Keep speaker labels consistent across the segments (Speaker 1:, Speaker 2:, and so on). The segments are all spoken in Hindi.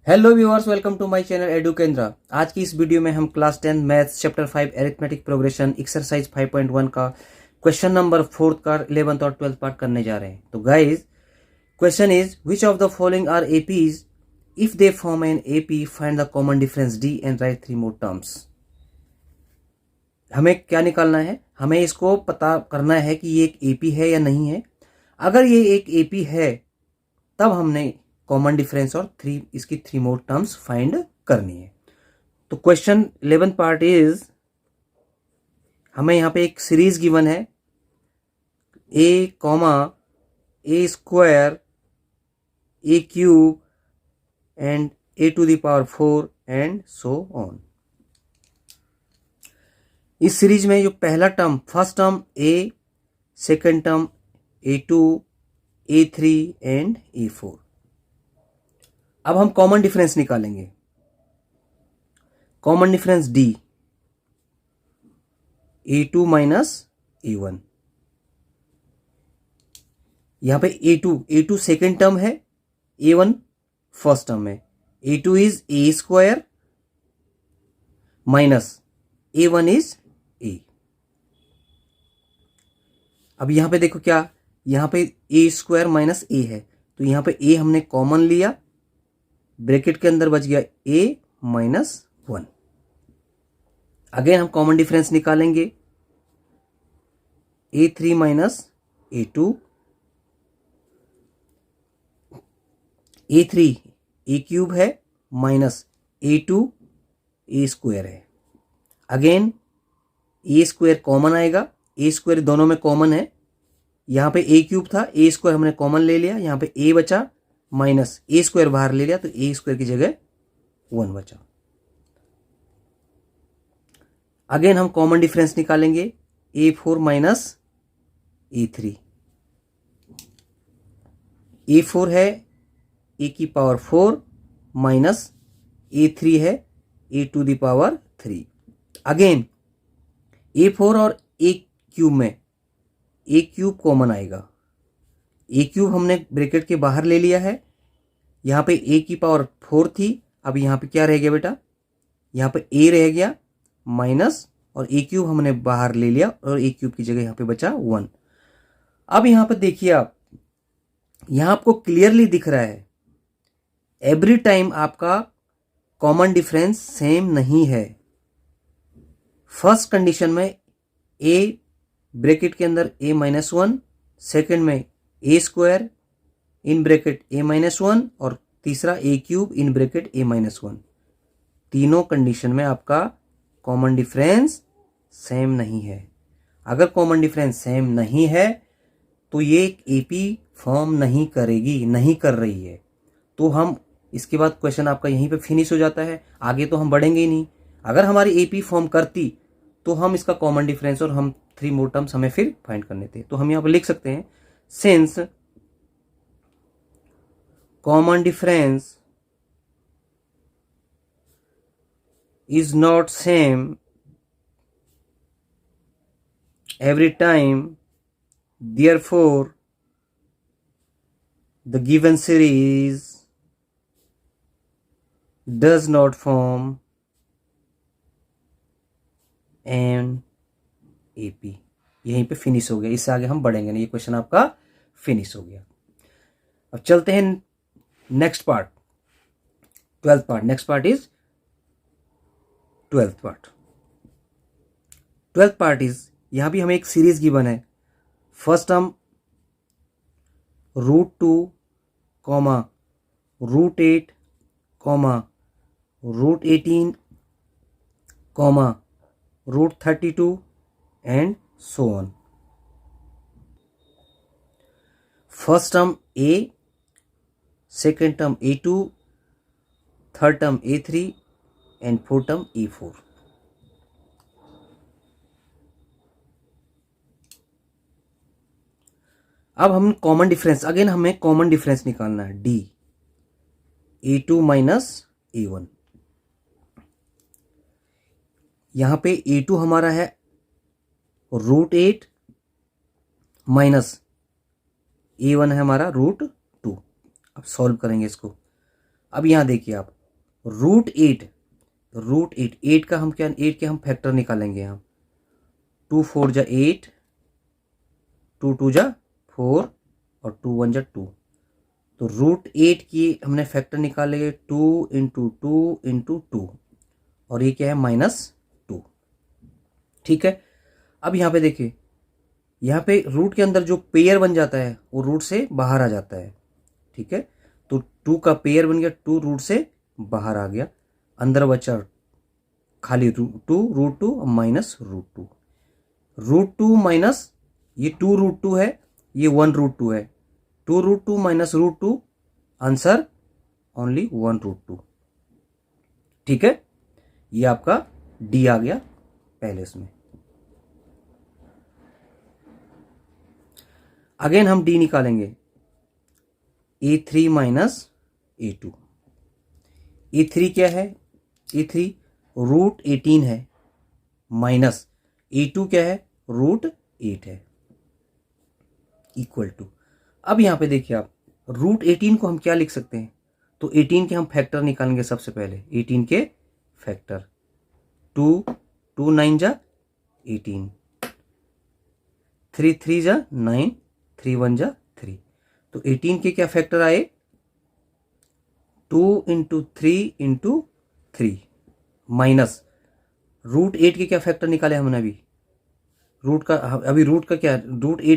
Speaker 1: Hello viewers, welcome to my channel Edu Kendra. आज की इस वीडियो में हम class 10 maths chapter 5 arithmetic progression exercise 5.1 का क्वेश्चन नंबर 4 का 11th और 12th पार्ट करने जा रहे हैं। तो guys, question is which of the following are APs, if they form an AP find the common difference D and write 3 more terms. हमें क्या निकालना है? हमें इसको पता करना है कि ये एक एपी है या नहीं है। अगर ये एक एपी है तब हमने कॉमन डिफरेंस और इसकी 3 मोर टर्म्स फाइंड करनी है। तो क्वेश्चन 11 पार्ट इज, हमें यहां पे एक सीरीज गिवन है A comma A square A cube and A to the power 4 and so on. इस सीरीज में जो पहला term, first term A, second term a2, a3 and a4। अब हम कॉमन डिफरेंस निकालेंगे। Common difference D, a2 minus a1। यहां पे a2 सेकेंड टर्म है, a1 फर्स्ट टर्म है। a2 is a square minus a1 is a। अब यहां पे देखो क्या, यहां पे ए स्क्वायर माइनस ए है, तो यहां पे ए हमने कॉमन लिया, ब्रैकेट के अंदर बच गया a माइनस 1। अगेन हम कॉमन डिफरेंस निकालेंगे, a3 minus a2, a3 a cube है माइनस a2 a स्क्वायर है। अगेन ए स्क्वायर कॉमन आएगा, ए स्क्वायर दोनों में कॉमन है। यहां पे ए क्यूब था, ए स्क्वायर हमने कॉमन ले लिया, यहां पे ए बचा माइनस ए स्क्वायर बाहर ले लिया, तो ए स्क्वायर की जगह 1 बचा। अगेन हम कॉमन डिफरेंस निकालेंगे, a4 माइनस a3। a4 है a की पावर 4 माइनस a3 है a to the power 3। Again a4 और a क्यूब में a क्यूब कॉमन आएगा, a क्यूब हमने ब्रैकेट के बाहर ले लिया है। यहां पे a की पावर 4 थी, अब यहां पे क्या रह गया बेटा, यहां पे a रह गया माइनस, और a क्यूब हमने बाहर ले लिया और a क्यूब की जगह यहां पे बचा 1। अब यहां पे देखिए आप, यहां आपको क्लियरली दिख रहा है एवरी टाइम आपका कॉमन डिफरेंस सेम नहीं है। फर्स्ट कंडीशन में a ब्रैकेट के अंदर a माइनस 1, सेकेंड में a square in bracket a minus 1, और तीसरा a cube in bracket a minus 1। तीनों कंडीशन में आपका कॉमन डिफरेंस सेम नहीं है। अगर कॉमन डिफरेंस सेम नहीं है तो ये एपी फॉर्म नहीं करेगी, नहीं कर रही है। तो हम इसके बाद क्वेश्चन आपका यहीं पे फिनिश हो जाता है, आगे तो हम बढ़ेंगे ही नहीं। अगर हमारी एपी फॉर्म करती तो हम इसका कॉमन डिफरेंस और हम 3 मोर टर्म्स हमें फिर फाइंड करने थे। तो हम यहाँ पर लिख सकते हैं, since common difference is not same every time, therefore the given series does not form an AP। यहीं पे फिनिश हो गया, इससे आगे हम बढ़ेंगे नहीं, ये क्वेश्चन आपका फिनिश हो गया। अब चलते हैं next part, 12th part. Next part is 12th part. 12th part is, यहां भी हमें एक सीरीज गिवन है। First term √2 comma √8 comma √18 comma √32 and so on. First term a, second term a2, third term a3 and fourth term a4। अब हम कॉमन डिफरेंस, अगेन हमें कॉमन डिफरेंस निकालना है, d, a2 माइनस a1। यहां पे a2 हमारा है √8 माइनस a1 है हमारा √2। अब सॉल्व करेंगे इसको। अब यहां देखिए आप, रूट एट का हम क्या, एट के हम फैक्टर निकालेंगे यहाँ। 2 4 जा 8, 2 2 जा 4 और 2 1 जा 2। तो रूट 8 की हमने फैक्टर निकाले 2 इंटू 2 इंटू 2, और ये क्या है -2। ठीक है, अब यहाँ पे देखिए, यहाँ पे रूट के अंदर जो पेयर बन जाता है वो रूट से बाहर आ जाता है। ठीक है, तो 2 का पेयर बन गया, 2 रूट से बाहर आ गया, अंदर बचा खाली √2 माइनस √2। √2 माइनस ये 2 √2 है, ये 1 √2 है। 2 √2 माइनस √2, आंसर ओनली 1 √2। ठीक है, ये आपका डी आ गया पहले इसमें। अगेन हम डी निकालेंगे, A3 माइनस A2। A3 क्या है, A3 √18 है, माइनस A2 क्या है, √8 है, इक्वल टू। अब यहां पे देखिए आप, √18 को हम क्या लिख सकते हैं, तो 18 के हम फैक्टर निकालेंगे सबसे पहले। 18 के फैक्टर 2 9 जा 18, 3 3 जा 9, 3 1 जा 3। तो 18 के क्या फैक्टर आए, 2 इंटू 3 इंटू 3, माइनस √8 के क्या फैक्टर निकाले हमने अभी, √8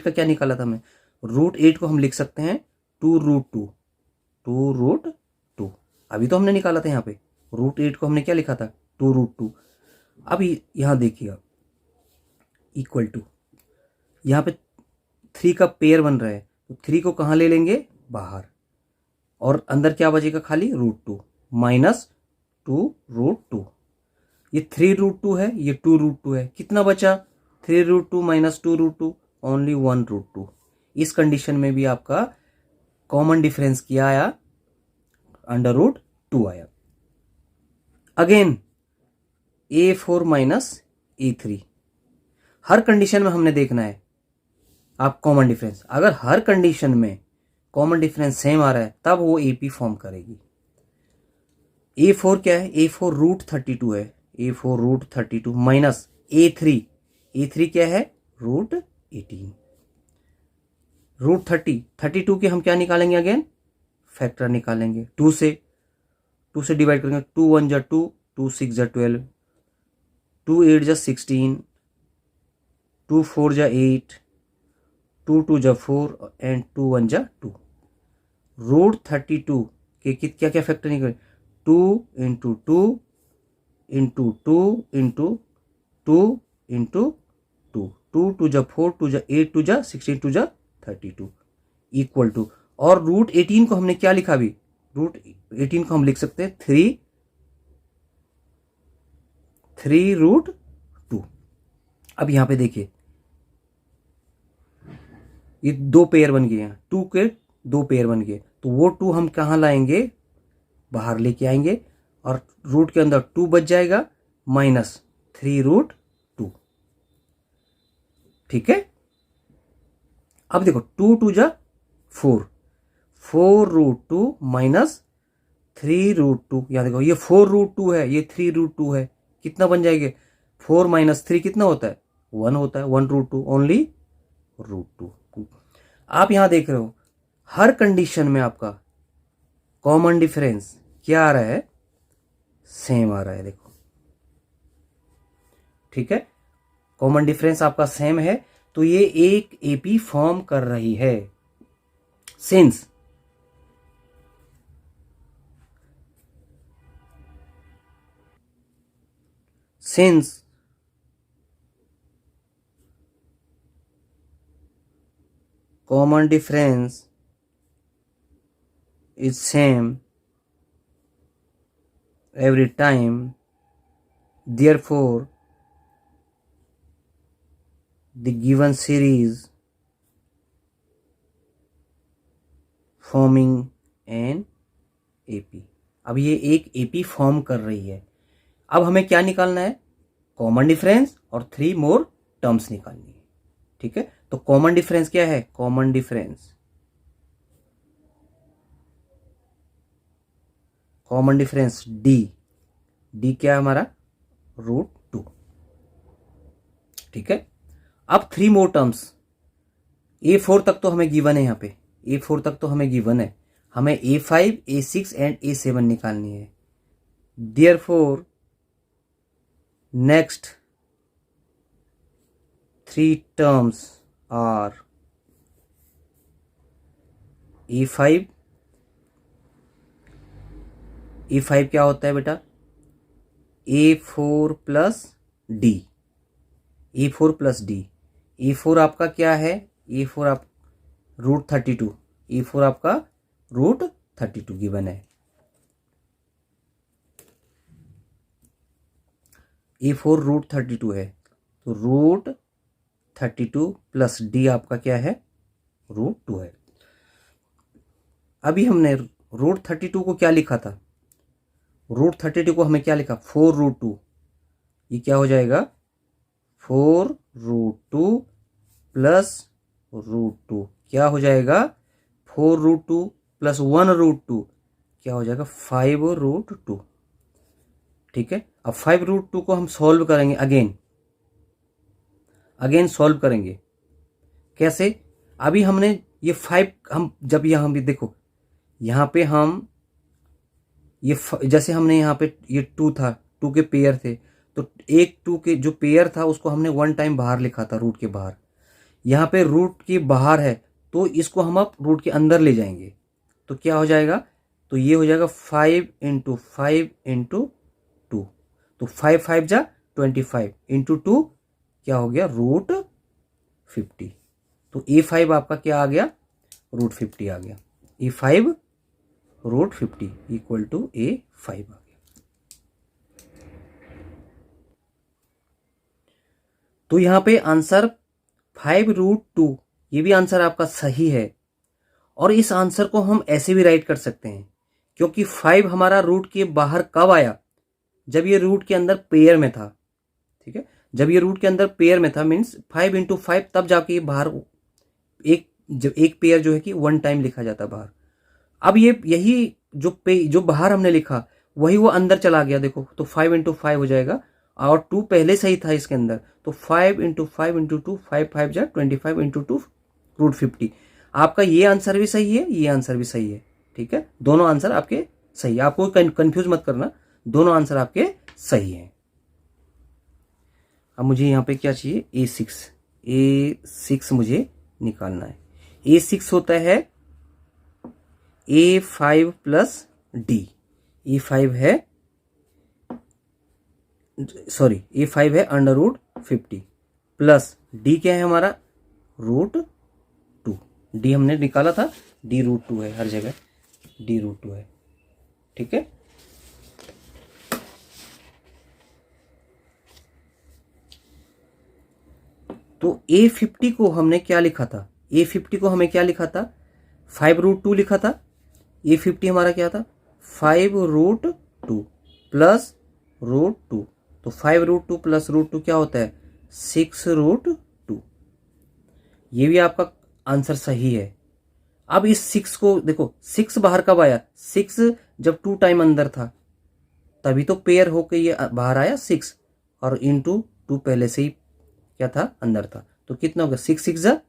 Speaker 1: का क्या निकाला था हमने। √8 को हम लिख सकते हैं 2 √2। अभी तो हमने निकाला था यहाँ पे, √8 को हमने क्या लिखा था, 2 √2। अब यहाँ देखिए आप, इक्वल टू, यहाँ पे 3 का पेयर बन रहा है, तो 3 को कहाँ ले लेंगे, बाहर, और अंदर क्या बचेगा, खाली √2 माइनस 2 √2। ये 3 √2 है, ये 2 √2 है, कितना बचा, 3 √2 माइनस 2 √2, ओनली 1 √2। इस कंडीशन में भी आपका कॉमन डिफरेंस क्या आया, √2 आया। अगेन A4 माइनस A3, हर कंडीशन में हमने देखना है आप कॉमन डिफरेंस। अगर हर कंडीशन में कॉमन डिफरेंस सेम आ रहा है तब वो AP फॉर्म करेगी। A4 क्या है, A4 √32 है, A4 √32 माइनस A3 क्या है, √18। √32 के हम क्या निकालेंगे, अगेन फैक्टर निकालेंगे, 2 से डिवाइड करेंगे, 2 1 जा 2, 2 6 जा 12, 2 8 जा 16, 2 4 जा 8, 2 2 जा 4 एंड 2 1 जा 2। √32 के क्या क्या फैक्टर निकले, 2 इंटू 2 इंटू 2 इंटू 2 इंटू 2, 2 2 जा 4, 2 जा 8, 2 जा 16, 2 जा 32, इक्वल टू। और √18 को हमने क्या लिखा अभी, √18 को हम लिख सकते हैं 3 √2। अब यहां पे देखिए, ये 2 पेयर बन गए हैं, 2 के 2 पेयर बन गए, तो वो 2 हम कहां लाएंगे, बाहर लेके आएंगे, और रूट के अंदर 2 बच जाएगा, माइनस 3 √2। ठीक है, अब देखो 2 2 जा 4, 4 √2 माइनस 3 √2। यहां देखो, ये 4 √2 है, ये 3 √2 है, कितना बन जाएगा, 4 माइनस 3 कितना होता है, 1 होता है, 1 √2, ओनली √2। आप यहां देख रहे हो, हर कंडीशन में आपका कॉमन डिफरेंस क्या आ रहा है, सेम आ रहा है, देखो। ठीक है, कॉमन डिफरेंस आपका सेम है, तो ये एक AP फॉर्म कर रही है। Since common difference is same every time, therefore the given series forming an AP। अब ये एक AP फॉर्म कर रही है। अब हमें क्या निकालना है, कॉमन डिफरेंस और 3 मोर टर्म्स निकालनी है। ठीक है, तो कॉमन डिफरेंस क्या है, common common difference D, D क्या है हमारा √2। ठीक है, अब 3 मोर टर्म्स। A4 तक तो हमें गिवन है, यहाँ पे A4 तक तो हमें गिवन है, हमें A5, A6 एंड A7 निकालनी है। Therefore next 3 terms are A5, A5 क्या होता है बेटा A4 plus D, A4 plus D. A4 आपका क्या है, A4 आप √32, A4 आपका √32 गिवन है। A4 √32 है, तो √32 प्लस डी आपका क्या है √2 है। अभी हमने √32 को क्या लिखा था, √32 को हमें क्या लिखा 4√2, ये क्या हो जाएगा 4√2 प्लस √2 क्या हो जाएगा 4√2 प्लस 1√2 क्या हो जाएगा 5√2। ठीक है, अब 5√2 को हम सॉल्व करेंगे, अगेन सॉल्व करेंगे। कैसे, अभी हमने ये 5 हम जब यहाँ भी देखो, यहाँ पे हम ये जैसे हमने यहाँ पे ये 2 था, 2 के पेयर थे, तो एक 2 के जो पेयर था उसको हमने 1 टाइम बाहर लिखा था रूट के बाहर। यहाँ पे रूट के बाहर है तो इसको हम अब रूट के अंदर ले जाएंगे, तो क्या हो जाएगा, तो ये हो जाएगा 5 × 5 × 2, तो 5 5 जा 25 × 2 क्या हो गया √50। तो A5 आपका क्या आ गया √50 आ गया, A5 √50 इक्वल टू A5 आ गया। तो यहां पे आंसर 5√2, ये भी आंसर आपका सही है। और इस आंसर को हम ऐसे भी राइट कर सकते हैं, क्योंकि 5 हमारा रूट के बाहर कब आया, जब ये रूट के अंदर पेयर में था। ठीक है, जब ये रूट के अंदर पेयर में था मीन्स 5 × 5, तब जाके बाहर एक पेयर जो है कि 1 टाइम लिखा जाता बाहर। अब ये यही जो बाहर हमने लिखा वही वो अंदर चला गया, देखो तो 5 × 5 हो जाएगा, और 2 पहले से ही था इसके अंदर, तो 5 × 5 × 2 5 5 जा 25 × 2 √50। आपका ये आंसर भी सही है, ये आंसर भी सही है। ठीक है, दोनों आंसर आपके सही है, आपको कंफ्यूज मत करना, दोनों आंसर आपके सही हैं। अब मुझे यहाँ पे क्या चाहिए A6 मुझे निकालना है। A6 होता है A5 प्लस डी, A5 है √50 प्लस डी क्या है हमारा √2, डी हमने निकाला था, डी √2 है, हर जगह डी √2 है। ठीक है, तो A50 को हमने क्या लिखा था, A50 को हमें क्या लिखा था 5√2 लिखा था। A50 हमारा क्या था 5√2 प्लस √2, तो 5√2 प्लस √2 क्या होता है 6√2। ये भी आपका आंसर सही है। अब इस 6 को देखो, 6 बाहर कब आया, 6 जब 2 टाइम अंदर था तभी तो पेयर होके ये बाहर आया 6, और इंटू 2 पहले से ही क्या था अंदर था, तो कितना होगा 6 6 जा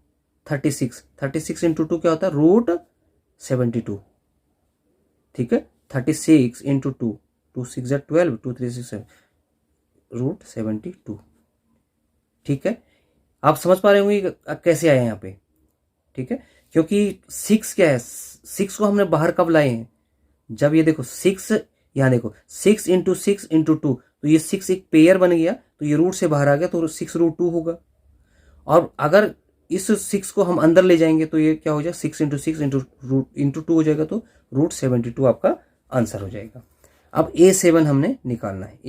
Speaker 1: 36, 36 × 2 क्या होता है √72। ठीक है, 36 × 2, 2 6 जा 12, 2 3 6 √72। ठीक है, आप समझ पा रहे होंगे कैसे आए यहाँ पे। ठीक है, क्योंकि 6 क्या है, 6 को हमने बाहर कब लाए हैं, जब ये देखो 6, यहाँ देखो 6 × 6 × 2, तो ये 6 एक पेयर बन गया, तो ये रूट से बाहर आ गया, तो 6√2 होगा। और अगर इस 6 को हम अंदर ले जाएंगे तो ये क्या हो जाएगा 6 × 6 × 2 हो जाएगा, तो √72 आपका आंसर हो जाएगा। अब A7 हमने निकालना है,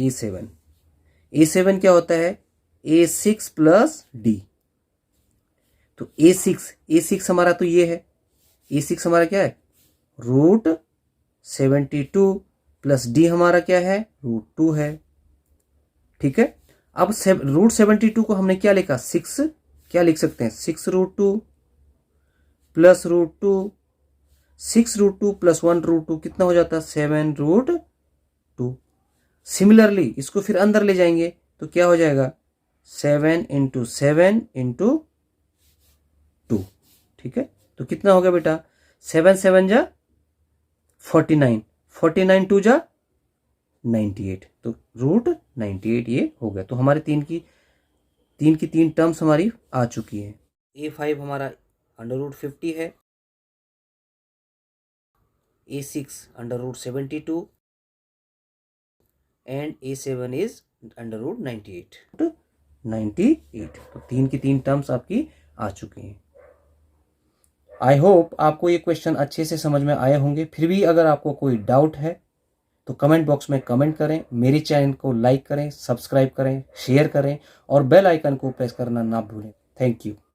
Speaker 1: A7 क्या होता है A6 प्लस डी, तो A6 हमारा तो ये है, A6 हमारा क्या है √72 प्लस डी हमारा क्या है √2 है। ठीक है, अब √72 को हमने क्या लिखा 6, क्या लिख सकते हैं 6√2 प्लस √2 6√2 प्लस 1√2 कितना हो जाता है? 7√2। सिमिलरली इसको फिर अंदर ले जाएंगे तो क्या हो जाएगा? 7 इंटू 7 इंटू 2। ठीक है, तो कितना हो गया बेटा? 7 7 जा 49, 49 2 जा 98, तो √98 ये हो गया। तो हमारे तीन की तीन टर्म्स हमारी आ चुकी है। A5 हमारा √50 है, A6 √72 एंड A7 इज √98। तो तीन की तीन टर्म्स आपकी आ चुकी हैं। आई होप आपको ये क्वेश्चन अच्छे से समझ में आए होंगे। फिर भी अगर आपको कोई डाउट है तो कमेंट बॉक्स में कमेंट करें, मेरे चैनल को लाइक करें, सब्सक्राइब करें, शेयर करें और बेल आइकन को प्रेस करना ना भूलें। Thank you.